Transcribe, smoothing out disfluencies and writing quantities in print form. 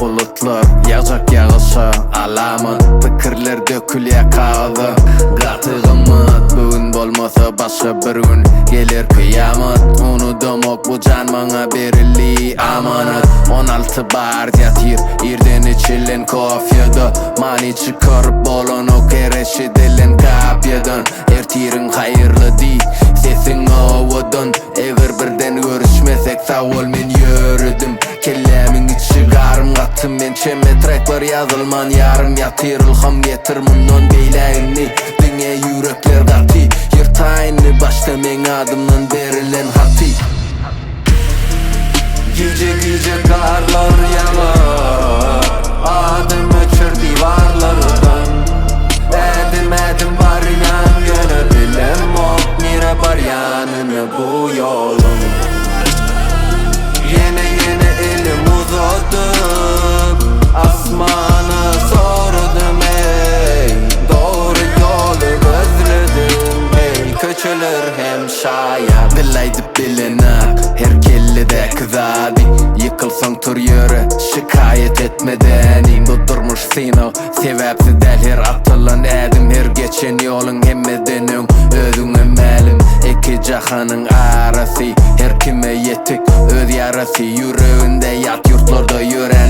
bulutlar yağacak yağışa alamat pikirler dökülye kağıda gatygymyt bugün bolmasa başga bir gün gelir kıyamat unudamak bu can bana berilli amanat 16 bar yatir irden içilen kofyada mani çıkarıp bolon o kereşi dilen kapyadan ertirin hayırlı di sesin ovadan eğer birden görüşmesek sağ ol men yürüdüm kellemin içi garım kattım men çemetrekler yazılman yarım yatir ilham getir mundan beyleğini dünya yürekler katı yırtayını başta men adımdan berilen hati gece gece karlar yağar adım öçür divarlardan edim var yan gönü bilem ok nire var yanını bu yolun yine elim uzadım asmanı sordum ey doğru yolu gözledim ey köçülür hem şayat dilaydı bilenak her kellede kızadi yıkılsan tur yürü şikayet etmeden bu durmuş sino sebepsiz del her atılan edim her geçen yolun hemmedenin ödüne melim iki cahanın arası her kime yetik öz yarası yüreğinde yat yurtlarda yüre